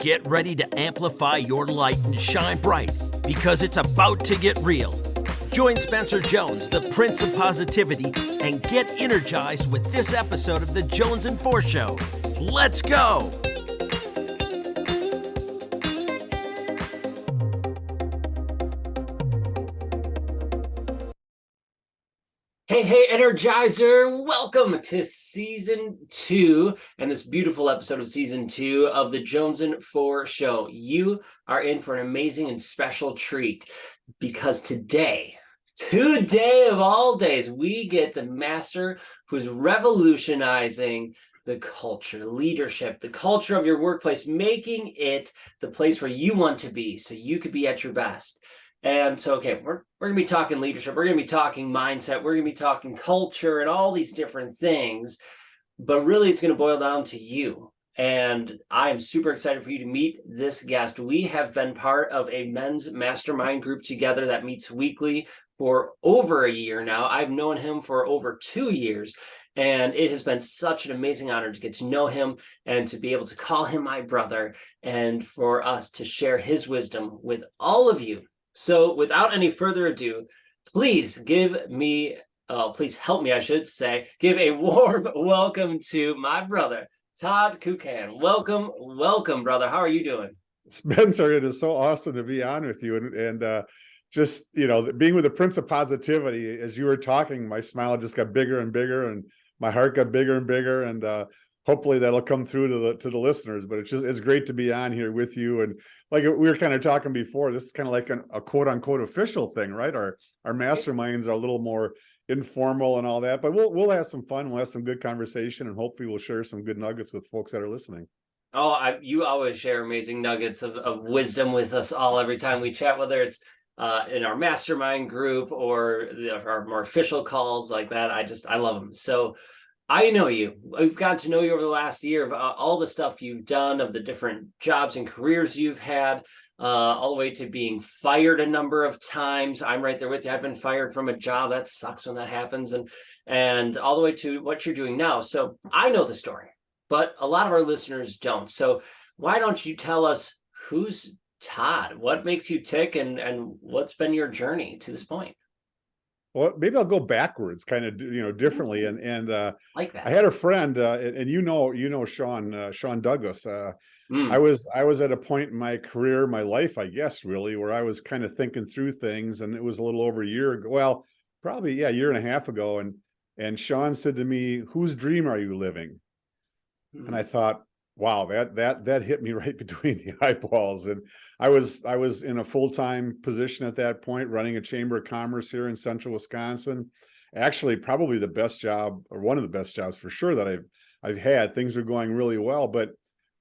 Get ready to amplify your light and shine bright because it's about to get real. Join Spencer Jones, the Prince of Positivity, and get energized with this episode of the Jonesin For Show. Let's go! Hey, Energizer! Welcome to Season 2 and this beautiful episode of Season 2 of the Jonesin For Show. You are in for an amazing and special treat because today of all days, we get the master who's revolutionizing the culture, leadership, the culture of your workplace, making it the place where you want to be so you could be at your best. And so, okay, we're going to be talking leadership. We're going to be talking mindset. We're going to be talking culture and all these different things. But really, it's going to boil down to you. And I am super excited for you to meet this guest. We have been part of a men's mastermind group together that meets weekly for over a year now. I've known him for over 2 years. And it has been such an amazing honor to get to know him and to be able to call him my brother and for us to share his wisdom with all of you. So without any further ado, please help me, I should say, give a warm welcome to my brother, Todd Kuckkahn. Welcome, brother. How are you doing? Spencer, it is so awesome to be on with you. And just, being with the Prince of Positivity, as you were talking, my smile just got bigger and bigger and my heart got bigger and bigger. And hopefully that'll come through to the listeners, but it's great to be on here with you. And like we were kind of talking before, this is kind of like a quote unquote official thing, right? Our masterminds are a little more informal and all that, but we'll have some fun. We'll have some good conversation and hopefully we'll share some good nuggets with folks that are listening. Oh, you always share amazing nuggets of wisdom with us all every time we chat, whether it's in our mastermind group or our more official calls like that. I love them. So I know you. We've gotten to know you over the last year of all the stuff you've done, of the different jobs and careers you've had, all the way to being fired a number of times. I'm right there with you. I've been fired from a job. That sucks when that happens. And all the way to what you're doing now. So I know the story, but a lot of our listeners don't. So why don't you tell us who's Todd? What makes you tick and what's been your journey to this point? Well, maybe I'll go backwards, kind of, differently. And like that. I had a friend, and Sean Douglas. I was at a point in my career, my life, I guess, really, where I was kind of thinking through things, and it was a little over a year ago. Well, probably a year and a half ago, and Sean said to me, "Whose dream are you living?" And I thought, wow, that hit me right between the eyeballs. And I was in a full-time position at that point, running a chamber of commerce here in central Wisconsin. Actually, probably the best job, or one of the best jobs for sure that I've had. Things were going really well, but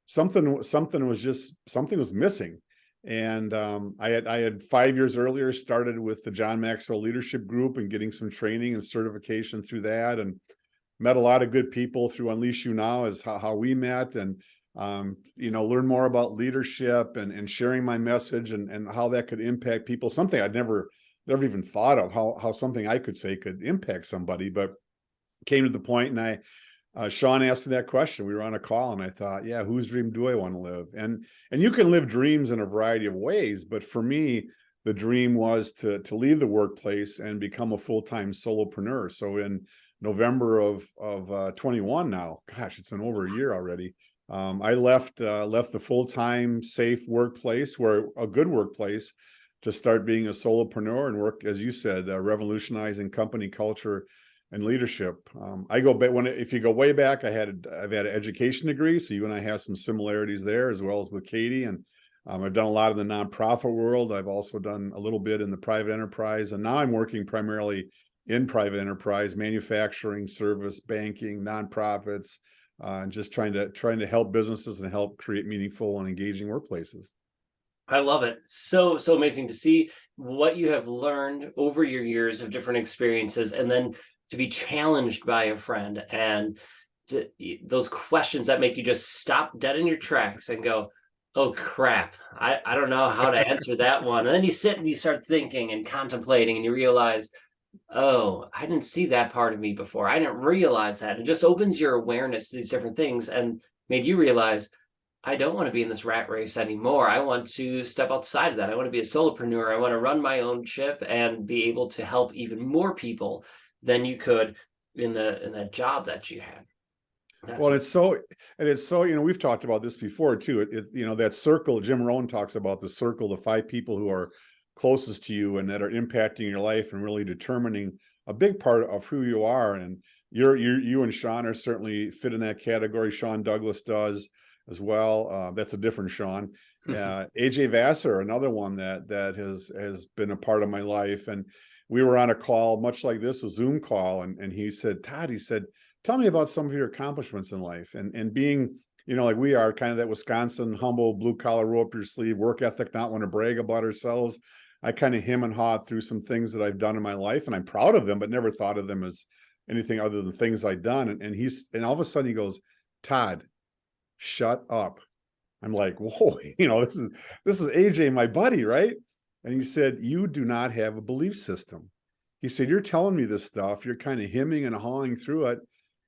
something was missing. And I had 5 years earlier started with the John Maxwell Leadership Group and getting some training and certification through that, and met a lot of good people through Unleash You Now is how we met, and learn more about leadership and sharing my message and how that could impact people. Something I'd never even thought of, how something I could say could impact somebody, but came to the point, and Sean asked me that question. We were on a call and I thought, yeah, whose dream do I want to live? And you can live dreams in a variety of ways, but for me, the dream was to leave the workplace and become a full-time solopreneur. So in November of 21 now, gosh, it's been over a year already. I left the full-time safe workplace, a good workplace, to start being a solopreneur and work, as you said, revolutionizing company culture and leadership. If you go way back, I've had an education degree, so you and I have some similarities there, as well as with Katie. And I've done a lot in the nonprofit world. I've also done a little bit in the private enterprise, and now I'm working primarily in private enterprise, manufacturing, service, banking, nonprofits, and just trying to help businesses and help create meaningful and engaging workplaces. I love it. So amazing to see what you have learned over your years of different experiences, and then to be challenged by a friend and those questions that make you just stop dead in your tracks and go, oh crap, I don't know how to answer that one. And then you sit and you start thinking and contemplating, and you realize, oh, I didn't see that part of me before. I didn't realize that. It just opens your awareness to these different things and made you realize, I don't want to be in this rat race anymore. I want to step outside of that. I want to be a solopreneur. I want to run my own ship and be able to help even more people than you could in that job that you had. That's Well, it's so, we've talked about this before too. That circle, Jim Rohn talks about the circle, the 5 people who are closest to you and that are impacting your life and really determining a big part of who you are. And you and Sean are certainly fit in that category. Sean Douglas does as well. That's a different Sean. AJ Vassar, another one that has been a part of my life. And we were on a call, much like this, a Zoom call, and he said, Todd, he said, tell me about some of your accomplishments in life, and being, like we are, kind of that Wisconsin, humble, blue collar, roll up your sleeve, work ethic, not want to brag about ourselves. I kind of hem and haw through some things that I've done in my life, and I'm proud of them, but never thought of them as anything other than things I've done. And all of a sudden he goes, Todd, shut up. I'm like, whoa, this is AJ, my buddy, right? And he said, you do not have a belief system. He said, you're telling me this stuff, you're kind of hemming and hawing through it,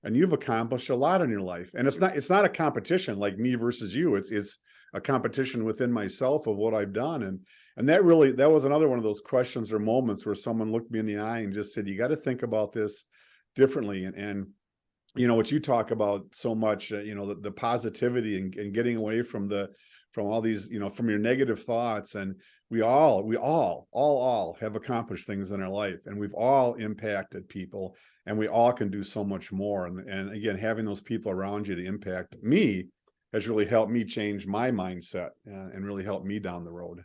and you've accomplished a lot in your life. And it's not a competition like me versus you. It's a competition within myself of what I've done. And that was another one of those questions or moments where someone looked me in the eye and just said, you got to think about this differently. And what you talk about so much, the positivity and getting away from all these, from your negative thoughts. And we all have accomplished things in our life, and we've all impacted people, and we all can do so much more. And again, having those people around you to impact me has really helped me change my mindset and really helped me down the road.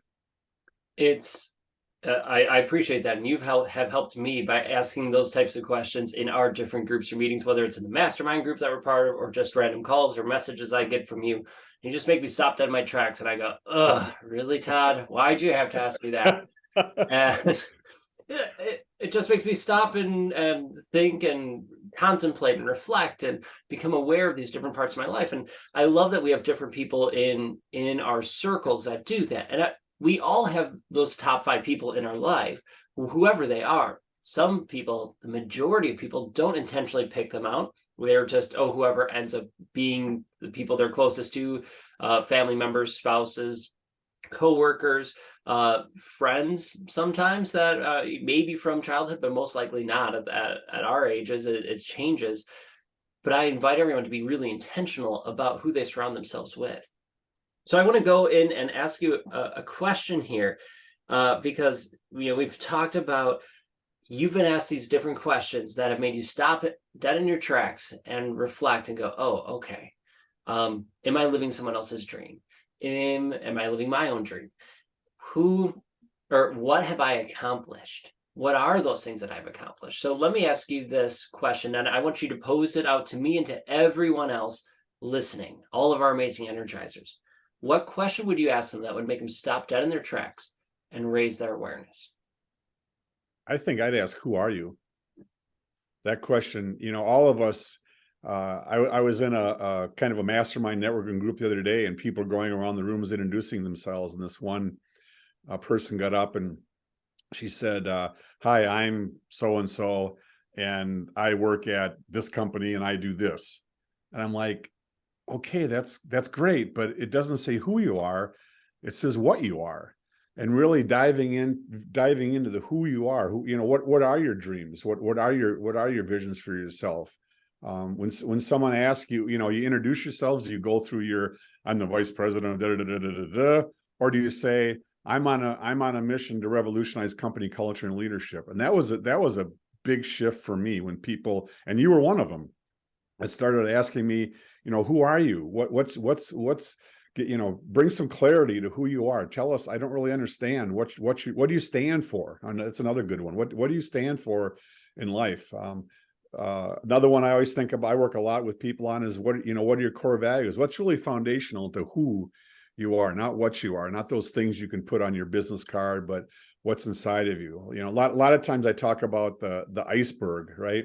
I appreciate that, and have helped me by asking those types of questions in our different groups or meetings, whether it's in the mastermind group that we're part of, or just random calls or messages I get from you. You just make me stop dead in my tracks, and I go, "Ugh, really, Todd? Why'd you have to ask me that?" And it just makes me stop and think and contemplate and reflect and become aware of these different parts of my life. And I love that we have different people in our circles that do that. And we all have those top 5 people in our life, whoever they are. Some people, the majority of people, don't intentionally pick them out. They're just, whoever ends up being the people they're closest to, family members, spouses, coworkers, friends, sometimes that maybe from childhood, but most likely not at our ages. It changes. But I invite everyone to be really intentional about who they surround themselves with. So I want to go in and ask you a question here, because we've talked about, you've been asked these different questions that have made you stop it dead in your tracks and reflect and go, oh, okay. Am I living someone else's dream? Am I living my own dream? What have I accomplished? What are those things that I've accomplished? So let me ask you this question, and I want you to pose it out to me and to everyone else listening, all of our amazing Energizers. What question would you ask them that would make them stop dead in their tracks and raise their awareness? I think I'd ask, who are you? That question, all of us, I was in a kind of a mastermind networking group the other day, and people going around the rooms introducing themselves. And this one person got up and she said, hi, I'm so-and-so, and I work at this company and I do this. And I'm like, okay, that's great, but it doesn't say who you are. It says what you are. And really diving into the who you are, what are your dreams? What are your visions for yourself? When someone asks you, you introduce yourselves, you go through I'm the vice president of da da da da da da, or do you say, I'm on a mission to revolutionize company culture and leadership? And that was a big shift for me when people, and you were one of them, that started asking me, who are you? What's bring some clarity to who you are. Tell us, I don't really understand what do you stand for? And that's another good one. What do you stand for in life? Another one I always think about, I work a lot with people on, is what are your core values? What's really foundational to who you are, not what you are, not those things you can put on your business card, but what's inside of you. A lot of times I talk about the iceberg, right?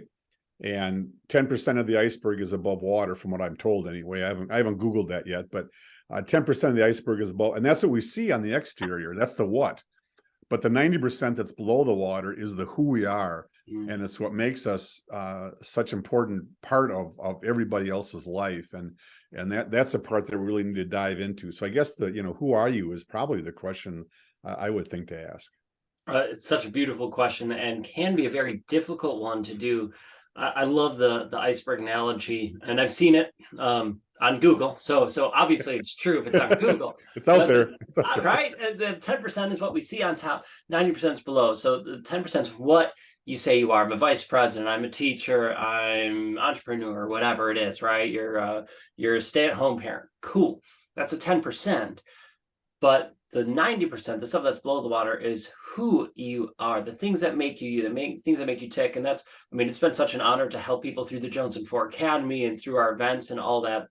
And 10% of the iceberg is above water, from what I'm told anyway. I haven't Googled that yet, but 10% of the iceberg is above, and that's what we see on the exterior. That's the what. But the 90% that's below the water is the who we are, And it's what makes us such important part of everybody else's life. And that's the part that we really need to dive into. So I guess who are you is probably the question I would think to ask. It's such a beautiful question and can be a very difficult one to do. I love the iceberg analogy, and I've seen it on Google. So obviously it's true if it's on Google. It's out there. It's out there. Right? The 10% is what we see on top, 90% is below. So the 10% is what you say you are. I'm a vice president, I'm a teacher, I'm entrepreneur, whatever it is, right? You're a stay-at-home parent. Cool. That's a 10%. But the 90%, the stuff that's below the water, is who you are, the things that make you, things that make you tick. And that's, I mean, it's been such an honor to help people through the Jonesin For Academy and through our events and all that,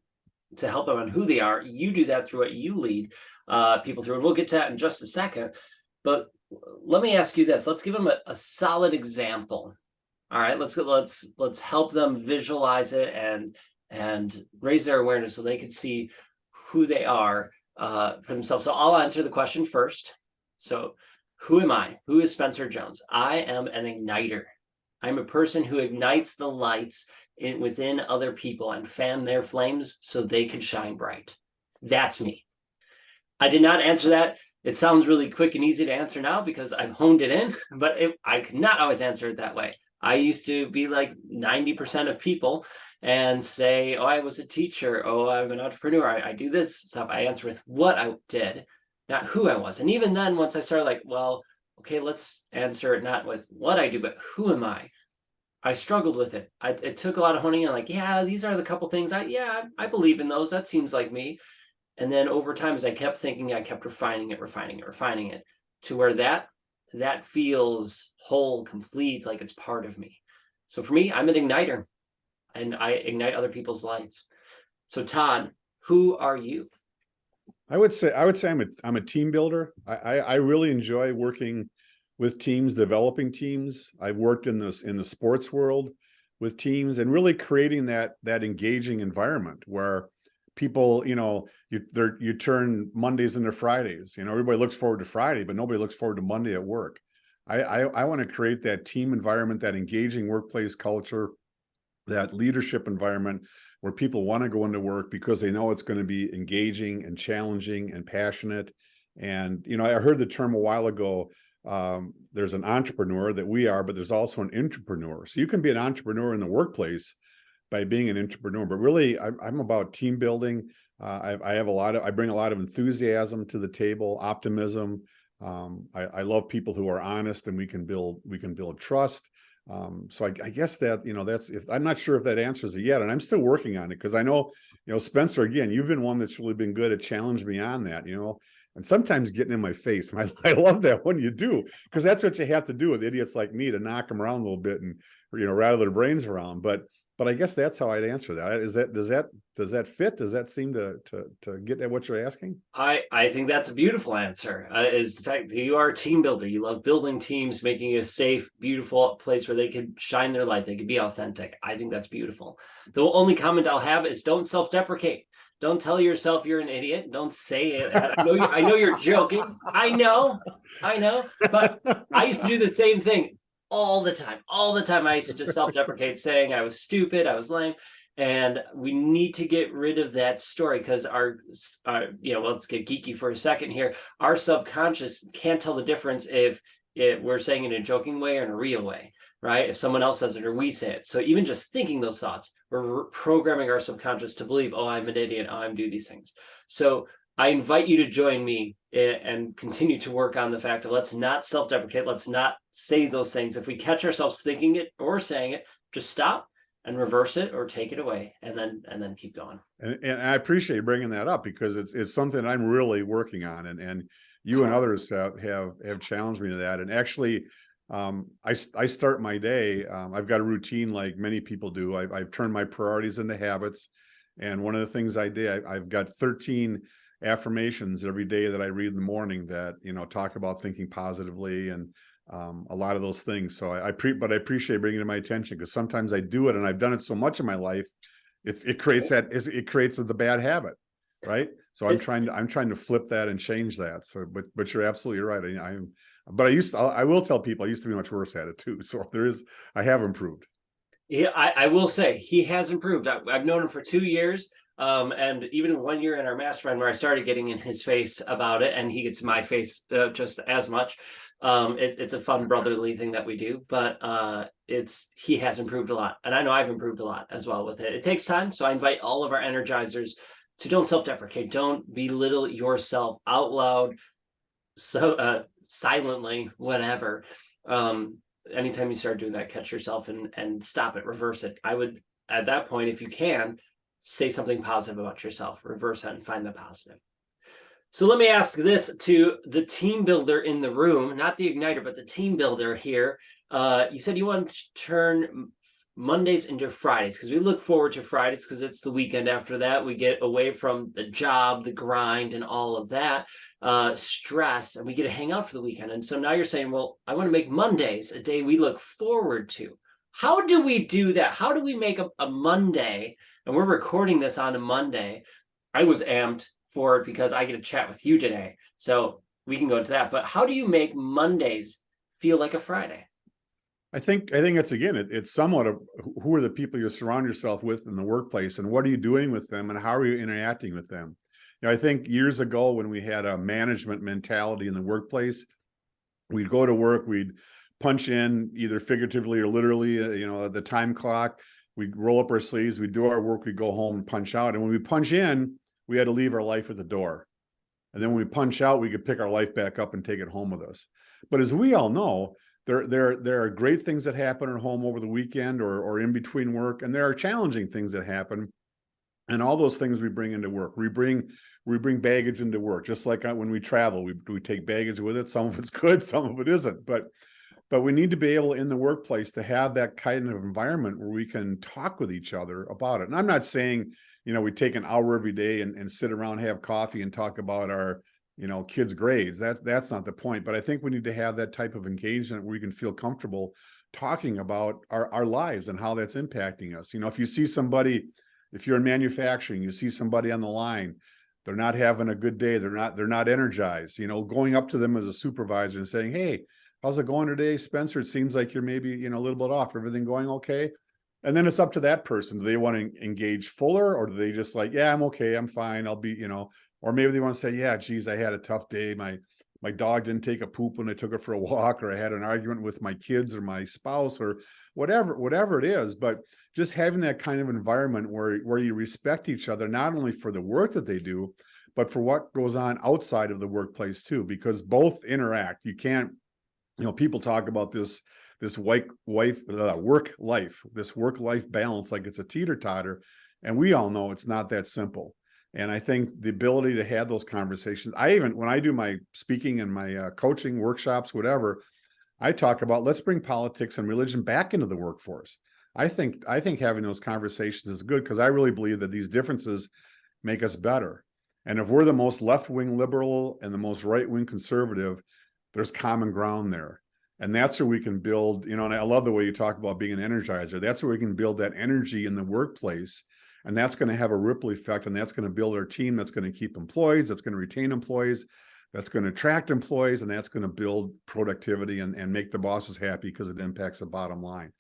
to help them on who they are. You do that through what you lead people through. And we'll get to that in just a second. But let me ask you this. Let's give them a solid example. All right, let's help them visualize it and raise their awareness so they can see who they are for themselves. So I'll answer the question first. So who am I? Who is Spencer Jones? I am an igniter. I'm a person who ignites the lights within other people and fan their flames so they can shine bright. That's me. I did not answer that. It sounds really quick and easy to answer now because I've honed it in, but I could not always answer it that way. I used to be like 90% of people and say, oh, I was a teacher. Oh, I'm an entrepreneur. I do this stuff. I answer with what I did, not who I was. And even then, once I started like, well, okay, let's answer it not with what I do, but who am I? I struggled with it. It took a lot of honing in, like, yeah, these are the couple things I believe in those. That seems like me. And then over time, as I kept thinking, I kept refining it to where that feels whole, complete, like it's part of me. So for me, I'm an igniter and I ignite other people's lights. So Todd, who are you? I would say I'm a team builder. I really enjoy working with teams, developing teams. I've worked in the sports world with teams and really creating that engaging environment where people, you turn Mondays into Fridays. Everybody looks forward to Friday, but nobody looks forward to Monday at work. I want to create that team environment, that engaging workplace culture, that leadership environment where people want to go into work because they know it's going to be engaging and challenging and passionate. And, I heard the term a while ago, there's an entrepreneur that we are, but there's also an intrapreneur. So you can be an entrepreneur in the workplace by being an entrepreneur, but really I'm about team building. I bring a lot of enthusiasm to the table, optimism. I love people who are honest, and we can build trust. So I guess that, I'm not sure if that answers it yet, and I'm still working on it because I know, Spencer, again, you've been one that's really been good at challenging me on that, and sometimes getting in my face. And I love that when you do, because that's what you have to do with idiots like me, to knock them around a little bit and, rattle their brains around. But I guess that's how I'd answer that. Does that fit? Does that seem to get at what you're asking? I think that's a beautiful answer. Is the fact that you are a team builder. You love building teams, making it a safe, beautiful place where they can shine their light. They can be authentic. I think that's beautiful. The only comment I'll have is don't self-deprecate. Don't tell yourself you're an idiot. Don't say it. I know you're joking. I know. But I used to do the same thing all the time. I used to just self-deprecate, saying I was stupid, I was lame. And we need to get rid of that story because our let's get geeky for a second here. Our subconscious can't tell the difference if we're saying it in a joking way or in a real way, right? If someone else says it or we say it. So even just thinking those thoughts, we're programming our subconscious to believe, oh, I'm an idiot, oh, I'm doing these things. So I invite you to join me and continue to work on the fact of let's not self-deprecate. Let's not say those things. If we catch ourselves thinking it or saying it, just stop and reverse it or take it away and then keep going. And I appreciate bringing that up because it's something I'm really working on, and you and others have challenged me to that. And actually, I start my day. I've got a routine like many people do. I've turned my priorities into habits, and one of the things I did, I've got 13 affirmations every day that I read in the morning that talk about thinking positively and a lot of those things. So but I appreciate bringing it to my attention because sometimes I do it, and I've done it so much in my life, it creates the bad habit, right? So I'm trying to flip that and change that. So, but you're absolutely right. But I will tell people I used to be much worse at it too. So I have improved. Yeah, I will say he has improved. I've known him for 2 years. And even 1 year in our mastermind where I started getting in his face about it, and he gets in my face just as much. It's a fun brotherly thing that we do, but he has improved a lot, and I know I've improved a lot as well with it. It takes time, so I invite all of our energizers to don't self-deprecate, don't belittle yourself out loud, so silently, whatever. Anytime you start doing that, catch yourself and stop it, reverse it. I would, at that point, if you can, say something positive about yourself, reverse that and find the positive. So let me ask this to the team builder in the room, not the igniter, but the team builder here. You said you want to turn Mondays into Fridays because we look forward to Fridays because it's the weekend after that. We get away from the job, the grind, and all of that stress, and we get to hang out for the weekend. And so now you're saying, well, I want to make Mondays a day we look forward to. How do we do that? How do we make a Monday? And we're recording this on a Monday. I was amped for it because I get to chat with you today. So we can go into that. But how do you make Mondays feel like a Friday? I think it's again, it's somewhat of who are the people you surround yourself with in the workplace, and what are you doing with them, and how are you interacting with them? I think years ago when we had a management mentality in the workplace, we'd go to work, we'd punch in either figuratively or literally, the time clock. We'd roll up our sleeves, we'd do our work, we'd go home and punch out. And when we punch in, we had to leave our life at the door. And then when we punch out, we could pick our life back up and take it home with us. But as we all know, there are great things that happen at home over the weekend or in between work, and there are challenging things that happen. And all those things we bring into work. We bring baggage into work, just like when we travel, we take baggage with it. Some of it's good, some of it isn't. But we need to be able in the workplace to have that kind of environment where we can talk with each other about it. And I'm not saying, we take an hour every day and sit around, have coffee and talk about our, kids' grades. That's not the point. But I think we need to have that type of engagement where we can feel comfortable talking about our lives and how that's impacting us. If you see somebody, if you're in manufacturing, you see somebody on the line, they're not having a good day, they're not energized, going up to them as a supervisor and saying, hey, how's it going today, Spencer? It seems like you're maybe, a little bit off. Everything going okay? And then it's up to that person. Do they want to engage fuller, or do they just like, yeah, I'm okay, I'm fine, I'll be, or maybe they want to say, yeah, geez, I had a tough day. My dog didn't take a poop when I took it for a walk, or I had an argument with my kids or my spouse, or whatever it is. But just having that kind of environment where you respect each other, not only for the work that they do, but for what goes on outside of the workplace too, because both interact. You can't, people talk about this work life balance like it's a teeter-totter, and we all know it's not that simple. And I think the ability to have those conversations, when I do my speaking and my coaching workshops, whatever, I talk about, let's bring politics and religion back into the workforce. I think having those conversations is good, because I really believe that these differences make us better. And if we're the most left-wing liberal and the most right-wing conservative, there's common ground there. And that's where we can build, and I love the way you talk about being an energizer. That's where we can build that energy in the workplace. And that's going to have a ripple effect, and that's going to build our team. That's going to keep employees. That's going to retain employees. That's going to attract employees, and that's going to build productivity and make the bosses happy because it impacts the bottom line.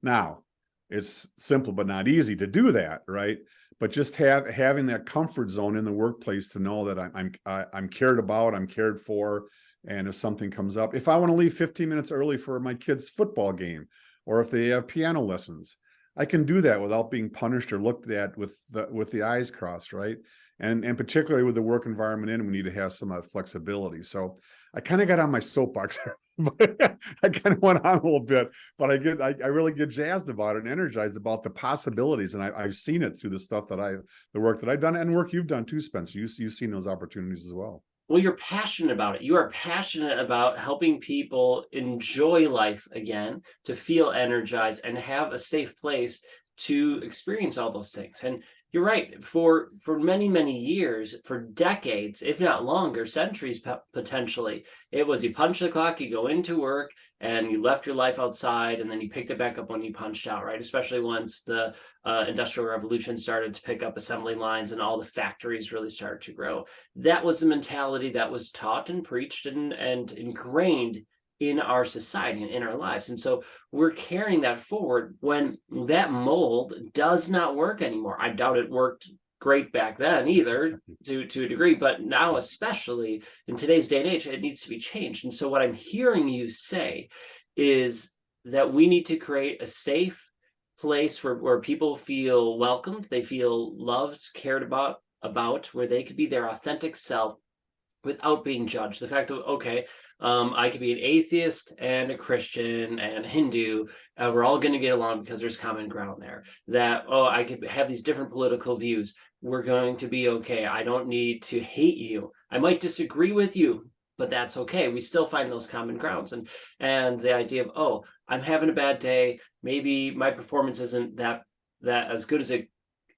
Now, it's simple but not easy to do that, right? But just having that comfort zone in the workplace to know that I'm cared about, I'm cared for, and if something comes up, if I want to leave 15 minutes early for my kid's football game, or if they have piano lessons, I can do that without being punished or looked at with the eyes crossed, right? And particularly with the work environment we need to have some flexibility. So I kind of got on my soapbox, but I kind of went on a little bit, but I really get jazzed about it and energized about the possibilities. And I've seen it through the work that I've done, and work you've done too, Spencer. You've seen those opportunities as well. Well, you're passionate about it. You are passionate about helping people enjoy life again, to feel energized and have a safe place to experience all those things. And you're right. For many, many years, for decades, if not longer, centuries potentially, it was you punch the clock, you go into work, and you left your life outside, and then you picked it back up when you punched out, right? Especially once the Industrial Revolution started to pick up assembly lines and all the factories really started to grow. That was the mentality that was taught and preached and ingrained in our society and in our lives. And so we're carrying that forward when that mold does not work anymore. I doubt it worked great back then either to a degree, but now, especially in today's day and age, it needs to be changed. And so what I'm hearing you say is that we need to create a safe place where people feel welcomed, they feel loved, cared about, where they could be their authentic self without being judged. The fact of, okay, I could be an atheist and a Christian and Hindu. We're all going to get along because there's common ground there. That, oh, I could have these different political views. We're going to be okay. I don't need to hate you. I might disagree with you, but that's okay. We still find those common grounds. And the idea of, oh, I'm having a bad day. Maybe my performance isn't that as good as it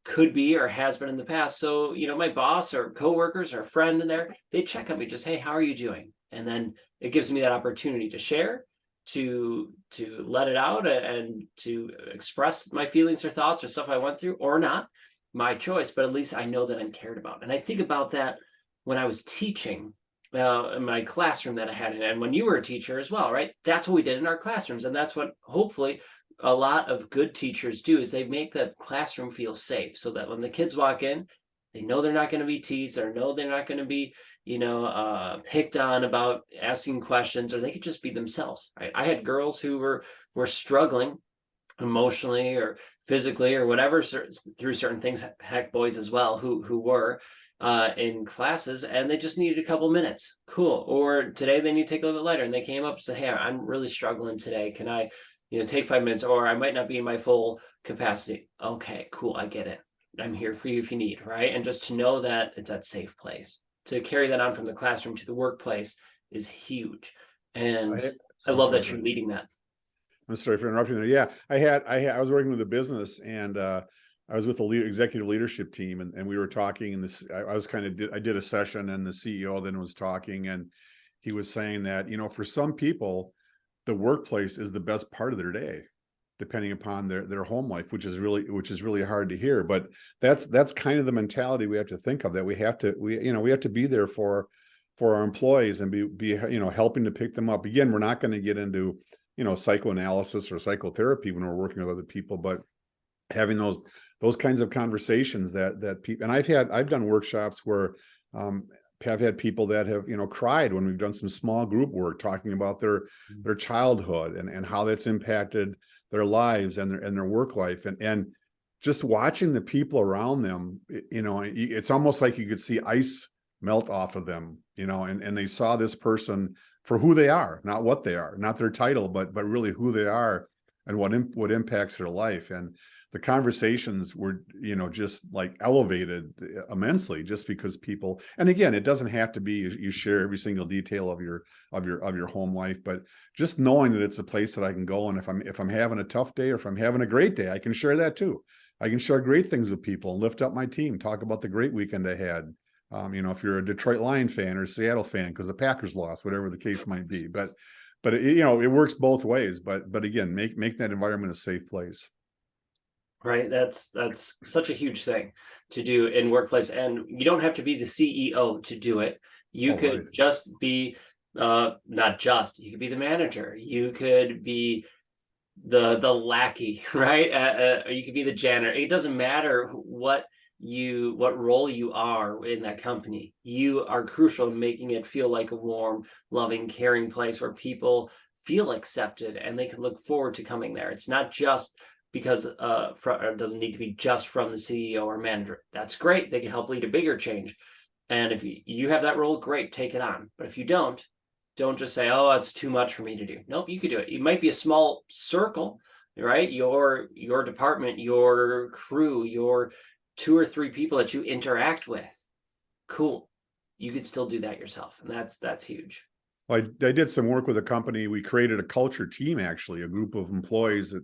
could be or has been in the past. So, my boss or coworkers or a friend in there, they check on me, just, hey, how are you doing? And then it gives me that opportunity to share, to let it out and to express my feelings or thoughts or stuff I went through, or not, my choice, but at least I know that I'm cared about. And I think about that when I was teaching in my classroom that I had, and when you were a teacher as well, right? That's what we did in our classrooms. And that's what hopefully a lot of good teachers do, is they make the classroom feel safe, so that when the kids walk in, they know they're not going to be teased, or know they're not going to be, picked on about asking questions, or they could just be themselves, right? I had girls who were struggling emotionally or physically or whatever through certain things. Heck, boys as well who were in classes, and they just needed a couple minutes. Cool. Or today they need to take a little bit lighter, and they came up and said, hey, I'm really struggling today. Can I take 5 minutes, or I might not be in my full capacity. Okay, cool. I get it. I'm here for you if you need, right? And just to know that it's that safe place. To carry that on from the classroom to the workplace is huge. And I love that you're leading that. I'm sorry for interrupting there. Yeah, I was working with a business, and I was with the executive leadership team, and we were talking, and I did a session, and the CEO then was talking, and he was saying that, for some people, the workplace is the best part of their day, depending upon their home life, which is really hard to hear. But that's kind of the mentality we have to think of, that we have to be there for our employees and be helping to pick them up. Again, we're not going to get into psychoanalysis or psychotherapy when we're working with other people, but having those kinds of conversations that people, and I've done workshops where have had people that have cried when we've done some small group work, talking about their childhood and how that's impacted their lives and their work life, and just watching the people around them, it's almost like you could see ice melt off of them, and they saw this person for who they are, not what they are, not their title, but really who they are and what impacts their life. And the conversations were, just like elevated immensely, just because people, and again, it doesn't have to be you share every single detail of your home life, but just knowing that it's a place that I can go, and if I'm having a tough day or if I'm having a great day, I can share that too. I can share great things with people and lift up my team, talk about the great weekend I had. If you're a Detroit Lion fan or a Seattle fan because the Packers lost, whatever the case might be, but it works both ways. But again, make that environment a safe place. Right. That's such a huge thing to do in workplace. And you don't have to be the CEO to do it. You could just be not just, you could be the manager. You could be the lackey, right? You could be the janitor. It doesn't matter what role you are in that company. You are crucial in making it feel like a warm, loving, caring place where people feel accepted and they can look forward to coming there. It's not just because it doesn't need to be just from the CEO or manager. That's great. They can help lead a bigger change. And if you have that role, great, take it on. But if you don't just say, oh, it's too much for me to do. Nope, you could do it. It might be a small circle, right? Your department, your crew, your 2 or 3 people that you interact with. Cool. You could still do that yourself. And that's huge. Well, I did some work with a company. We created a culture team, actually, a group of employees that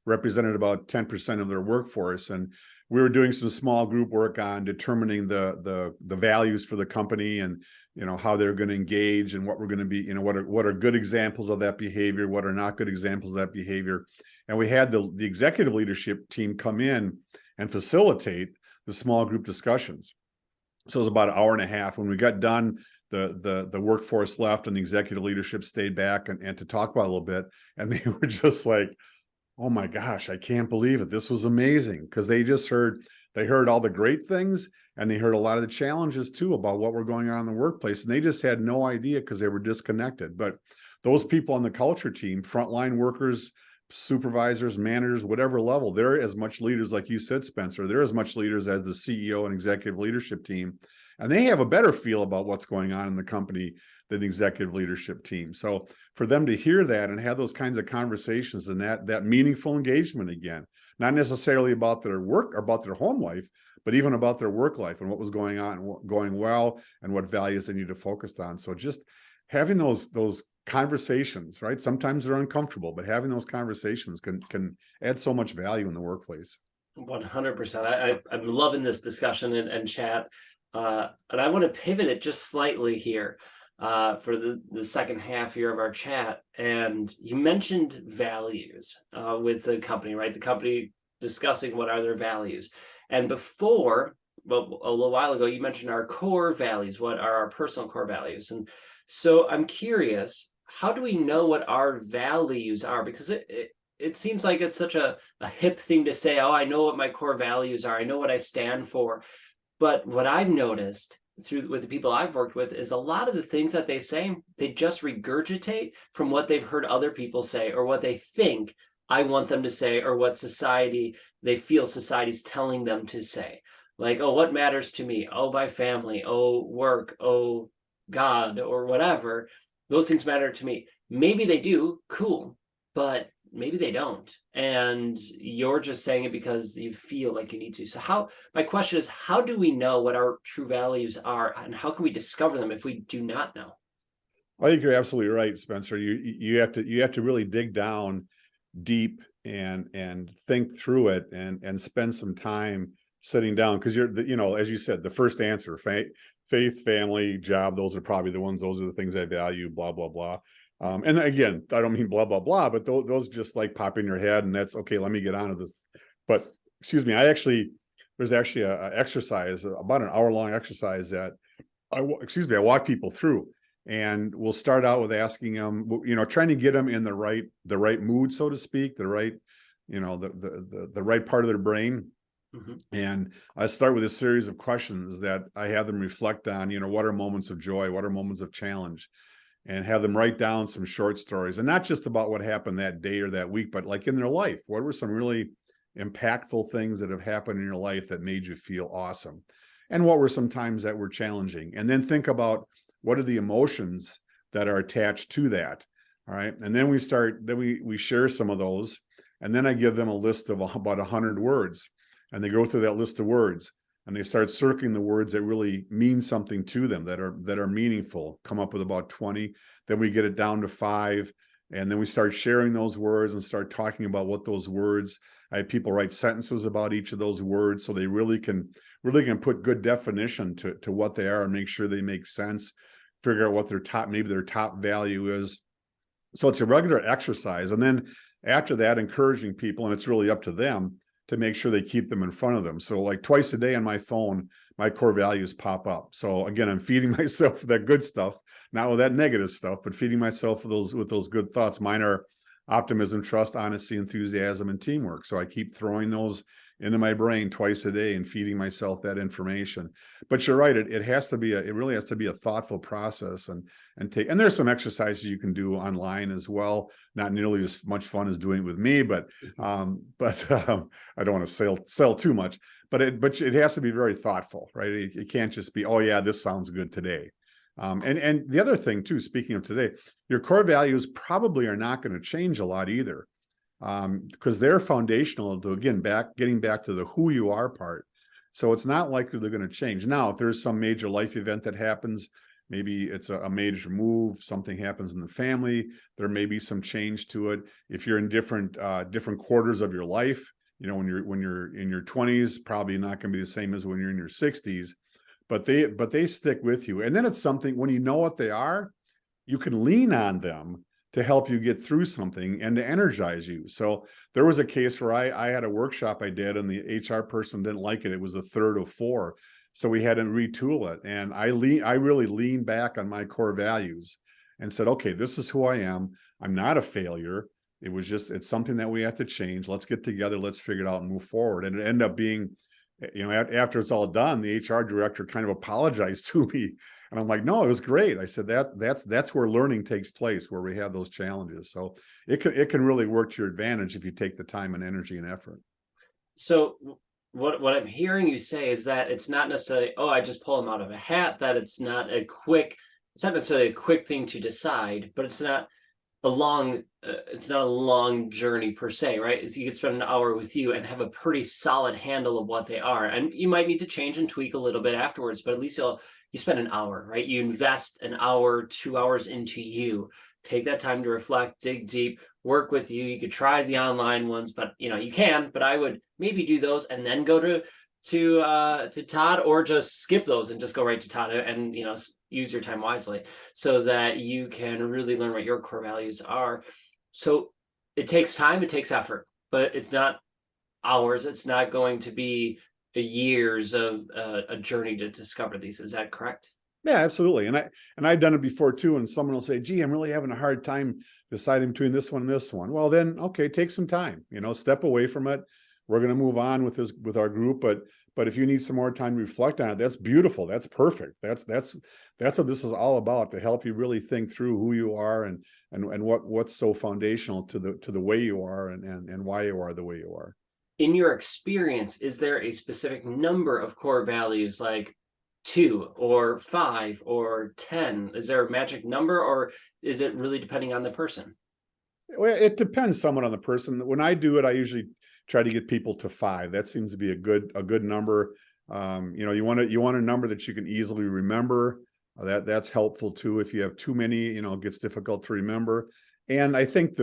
represented about 10% of their workforce. And we were doing some small group work on determining the values for the company, and how they're going to engage, and what we're going to be, what are good examples of that behavior, what are not good examples of that behavior. And we had the executive leadership team come in and facilitate the small group discussions. So it was about an hour and a half. When we got done, the workforce left and the executive leadership stayed back and to talk about it a little bit. And they were just like, oh my gosh, I can't believe it. This was amazing. Because they heard all the great things, and they heard a lot of the challenges too about what were going on in the workplace. And they just had no idea because they were disconnected. But those people on the culture team, frontline workers, supervisors, managers, whatever level, they're as much leaders, like you said, Spencer, they're as much leaders as the CEO and executive leadership team. And they have a better feel about what's going on in the company than the executive leadership team. So for them to hear that and have those kinds of conversations and that meaningful engagement again, not necessarily about their work or about their home life, but even about their work life and what was going on, going well, and what values they need to focus on. So just having those conversations, right? Sometimes they're uncomfortable, but having those conversations can add so much value in the workplace. 100%. I'm loving this discussion and chat. And I want to pivot it just slightly here for the second half here of our chat. And you mentioned values with the company, right? The company discussing what are their values. And before, well, a little while ago, you mentioned our core values. What are our personal core values? And so I'm curious, how do we know what our values are? Because it seems like it's such a hip thing to say, oh, I know what my core values are. I know what I stand for. But what I've noticed with the people I've worked with is a lot of the things that they say, they just regurgitate from what they've heard other people say, or what they think I want them to say, or what they feel society's telling them to say. Like, oh, what matters to me? Oh, my family. Oh, work. Oh, God, or whatever. Those things matter to me. Maybe they do. Cool. But maybe they don't. And you're just saying it because you feel like you need to. So my question is, how do we know what our true values are, and how can we discover them if we do not know? I think you're absolutely right, Spencer. You have to really dig down deep and think through it and spend some time sitting down, because as you said, the first answer, faith, family, job, those are probably those are the things I value, blah, blah, blah. And again, I don't mean blah, blah, blah, but those just like pop in your head, and that's okay. Let me get on to this. But excuse me, there's actually a exercise, about an hour-long exercise that I walk people through, and we'll start out with asking them, trying to get them in the right mood, so to speak, the right, the right part of their brain. Mm-hmm. And I start with a series of questions that I have them reflect on, what are moments of joy? What are moments of challenge? And have them write down some short stories, and not just about what happened that day or that week, but like in their life. What were some really impactful things that have happened in your life that made you feel awesome? And what were some times that were challenging? And then think about what are the emotions that are attached to that. All right. And then we share some of those. And then I give them a list of about 100 words, and they go through that list of words, and they start circling the words that really mean something to them, that are meaningful, come up with about 20. Then we get it down to 5. And then we start sharing those words and start talking about what those words, I have people write sentences about each of those words, so they really can put good definition to what they are and make sure they make sense, figure out what their top value is. So it's a regular exercise. And then after that, encouraging people, and it's really up to them to make sure they keep them in front of them. So like twice a day on my phone, my core values pop up. So again, I'm feeding myself with that good stuff, not with that negative stuff, but feeding myself with those good thoughts. Mine are optimism, trust, honesty, enthusiasm, and teamwork. So I keep throwing those into my brain twice a day and feeding myself that information. But you're right, it really has to be a thoughtful process, and there's some exercises you can do online as well. Not nearly as much fun as doing it with me, but I don't want to sell too much. But it has to be very thoughtful, right? It can't just be, oh yeah, this sounds good today. And the other thing too, speaking of today, your core values probably are not going to change a lot either, because they're foundational to, again, getting back to the who you are part. So it's not likely they're going to change. Now, if there's some major life event that happens, Maybe it's a major move, something happens in the family, there may be some change to it. If you're in different quarters of your life, when you're in your 20s, probably not going to be the same as when you're in your 60s, but they stick with you. And then it's something, when you know what they are, you can lean on them to help you get through something and to energize you. So there was a case where I had a workshop I did, and the HR person didn't like it. It was a third of 4. So we had to retool it. And I really leaned back on my core values and said, okay, this is who I am. I'm not a failure. It's something that we have to change. Let's get together. Let's figure it out and move forward. And it ended up being, after it's all done, the HR director kind of apologized to me. And I'm like, no, it was great. I said, that's where learning takes place, where we have those challenges. So it can really work to your advantage if you take the time and energy and effort. So what I'm hearing you say is that it's not necessarily, oh, I just pull them out of a hat, that it's not necessarily a quick thing to decide, but it's not a long journey per se, right? You could spend an hour with you and have a pretty solid handle of what they are. And you might need to change and tweak a little bit afterwards, but at least you spend an hour, right? You invest an hour, 2 hours into you. Take that time to reflect, dig deep, work with you. You could try the online ones, but you can, but I would maybe do those and then go to Todd, or just skip those and just go right to Todd and use your time wisely so that you can really learn what your core values are. So it takes time, it takes effort, but it's not hours. It's not going to be years of a journey to discover these. Is that correct? Yeah, absolutely. And I've done it before too. And someone will say, gee, I'm really having a hard time deciding between this one and this one. Well, then, okay, take some time, step away from it. We're going to move on with our group. But if you need some more time to reflect on it, that's beautiful. That's perfect. That's what this is all about, to help you really think through who you are and what's so foundational to the way you are and why you are the way you are. In your experience, is there a specific number of core values, like 2 or 5 or 10? Is there a magic number, or is it really depending on the person? Well, it depends somewhat on the person. When I do it, I usually try to get people to 5. That seems to be a good number. You want a number that you can easily remember. That's helpful too. If you have too many, it gets difficult to remember. And I think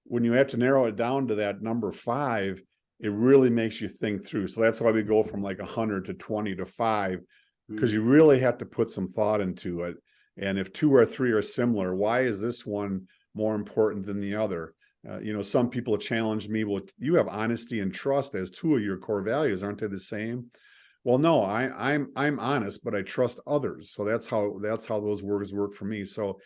when you have to narrow it down to that number 5, it really makes you think through. So that's why we go from like 100 to 20 to 5, because you really have to put some thought into it. And if 2 or 3 are similar, why is this one more important than the other? Some people challenge me, well, you have honesty and trust as 2 of your core values. Aren't they the same? Well, no, I'm honest, but I trust others. So that's how those words work for me. So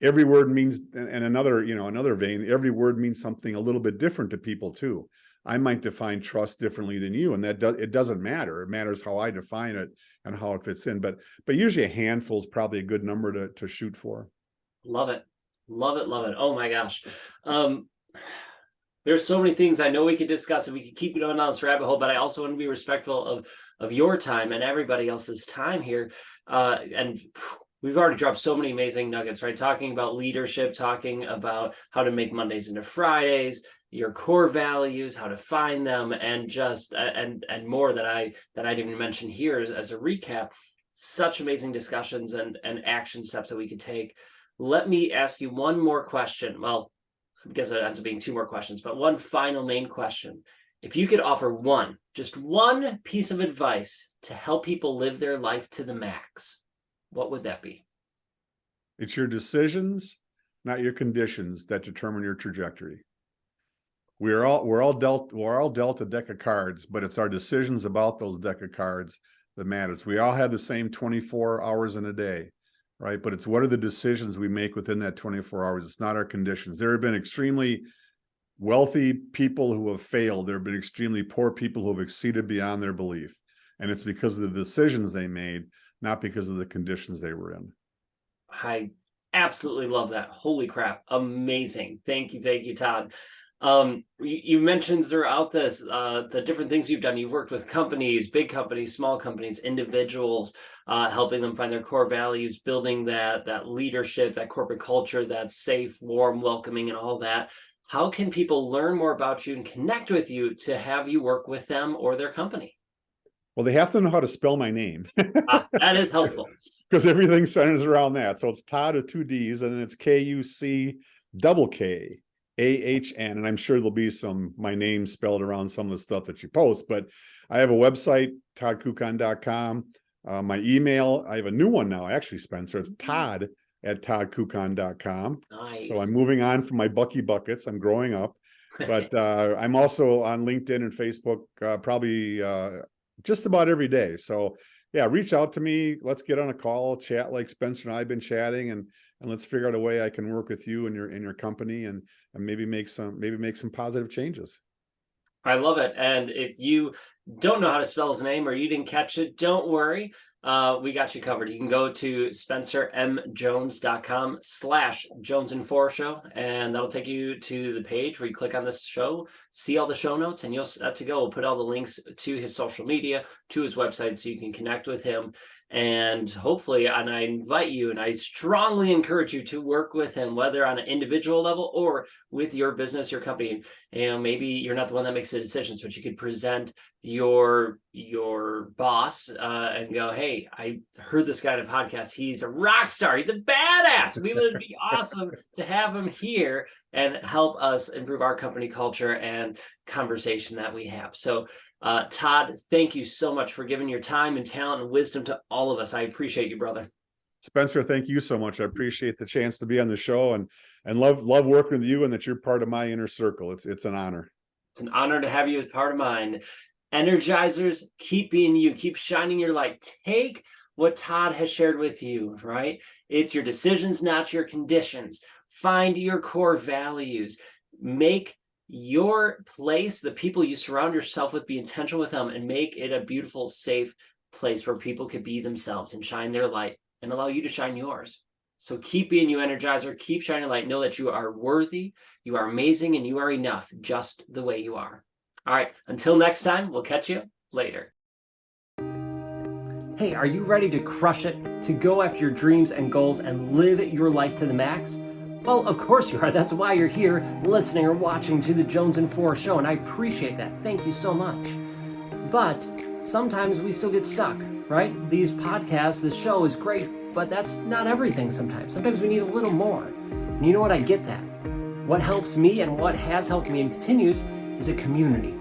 every word means, and another vein, every word means something a little bit different to people too. I might define trust differently than you, and it doesn't matter. It matters how I define it and how it fits in. But usually a handful is probably a good number to shoot for. Love it. Love it. Love it. Oh my gosh. There's so many things I know we could discuss, and we could keep going down this rabbit hole, but I also want to be respectful of your time and everybody else's time here. And we've already dropped so many amazing nuggets, right? Talking about leadership, talking about how to make Mondays into Fridays, your core values, how to find them, and just and more that I didn't even mention here as a recap. Such amazing discussions and action steps that we could take. Let me ask you one more question. Well, I guess it ends up being 2 more questions, but one final main question. If you could offer just one piece of advice to help people live their life to the max, what would that be? It's your decisions, not your conditions, that determine your trajectory. We're all dealt a deck of cards, but it's our decisions about those deck of cards that matters. We all have the same 24 hours in a day, right? But it's what are the decisions we make within that 24 hours. It's not our conditions. There have been extremely wealthy people who have failed. There have been extremely poor people who have exceeded beyond their belief. And it's because of the decisions they made, not because of the conditions they were in. I absolutely love that. Holy crap. Amazing. Thank you, Todd. You mentioned throughout this the different things you've done. You've worked with companies, big companies, small companies, individuals, helping them find their core values, building that leadership, that corporate culture that's safe, warm, welcoming, and all that. How can people learn more about you and connect with you to have you work with them or their company? Well, they have to know how to spell my name. That is helpful. Because everything centers around that. So it's Todd with 2 D's, and then it's Kuckkahn. And I'm sure there'll be my name spelled around some of the stuff that you post. But I have a website, toddkuckkahn.com. My email, I have a new one now, actually, Spencer. It's todd@toddkuckkahn.com. Nice. So I'm moving on from my Bucky buckets. I'm growing up. But I'm also on LinkedIn and Facebook, probably just about every day. So yeah, reach out to me. Let's get on a call, chat like Spencer and I have been chatting, and let's figure out a way I can work with you and your company, and maybe make some positive changes. I love it. And if you don't know how to spell his name, or you didn't catch it, don't worry. We got you covered. You can go to spencermjones.com/Jonesin For Show, and that'll take you to the page where you click on this show, see all the show notes, and you'll set to go. We'll put all the links to his social media, to his website, so you can connect with him. And hopefully, and I invite you, and I strongly encourage you to work with him, whether on an individual level or with your business, your company. And maybe you're not the one that makes the decisions, but you could present your boss and go, hey, I heard this guy on a podcast. He's a rock star. He's a badass. We would be awesome to have him here and help us improve our company culture and conversation that we have. So Todd, thank you so much for giving your time and talent and wisdom to all of us. I appreciate you, brother. Spencer, thank you so much. I appreciate the chance to be on the show, and love working with you, and that you're part of my inner circle. It's an honor. It's an honor to have you as part of mine. Energizers, keep being you, keep shining your light. Take what Todd has shared with you, right? It's your decisions, not your conditions. Find your core values. Make your place, the people you surround yourself with, be intentional with them, and make it a beautiful, safe place where people could be themselves and shine their light and allow you to shine yours. So keep being you, Energizer. Keep shining light. Know that you are worthy, you are amazing, and you are enough just the way you are. All right, until next time, we'll catch you later. Hey, are you ready to crush it, to go after your dreams and goals and live your life to the max? Well, of course you are. That's why you're here listening or watching to the Jonesin For Show, and I appreciate that. Thank you so much. But sometimes we still get stuck, right? These podcasts, this show is great, but that's not everything sometimes. Sometimes we need a little more. And you know what? I get that. What helps me and what has helped me and continues is a community.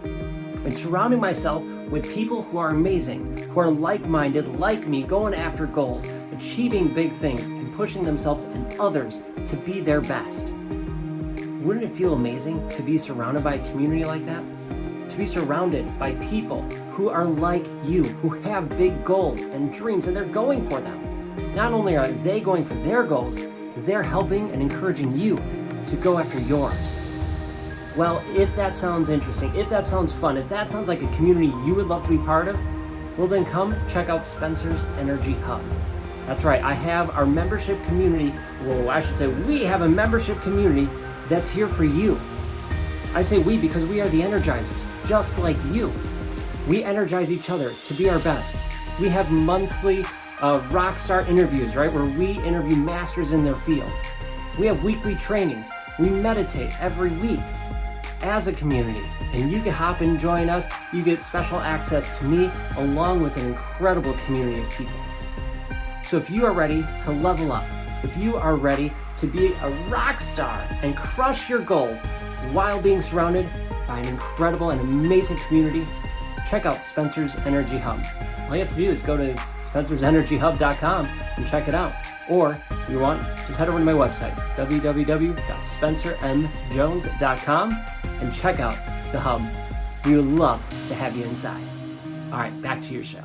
And surrounding myself with people who are amazing, who are like-minded, like me, going after goals, achieving big things, and pushing themselves and others to be their best. Wouldn't it feel amazing to be surrounded by a community like that? To be surrounded by people who are like you, who have big goals and dreams, and they're going for them. Not only are they going for their goals, they're helping and encouraging you to go after yours. Well, if that sounds interesting, if that sounds fun, if that sounds like a community you would love to be part of, well then come check out Spencer's Energy Hub. That's right, I have our membership community, well I should say we have a membership community that's here for you. I say we because we are the Energizers, just like you. We energize each other to be our best. We have monthly rock star interviews, right, where we interview masters in their field. We have weekly trainings. We meditate every week as a community, and you can hop and join us. You get special access to me along with an incredible community of people. So if you are ready to level up, if you are ready to be a rock star and crush your goals while being surrounded by an incredible and amazing community, check out Spencer's Energy Hub. All you have to do is go to spencersenergyhub.com and check it out. Or if you want, just head over to my website, www.spencermjones.com, and check out the hub. We would love to have you inside. All right, back to your show.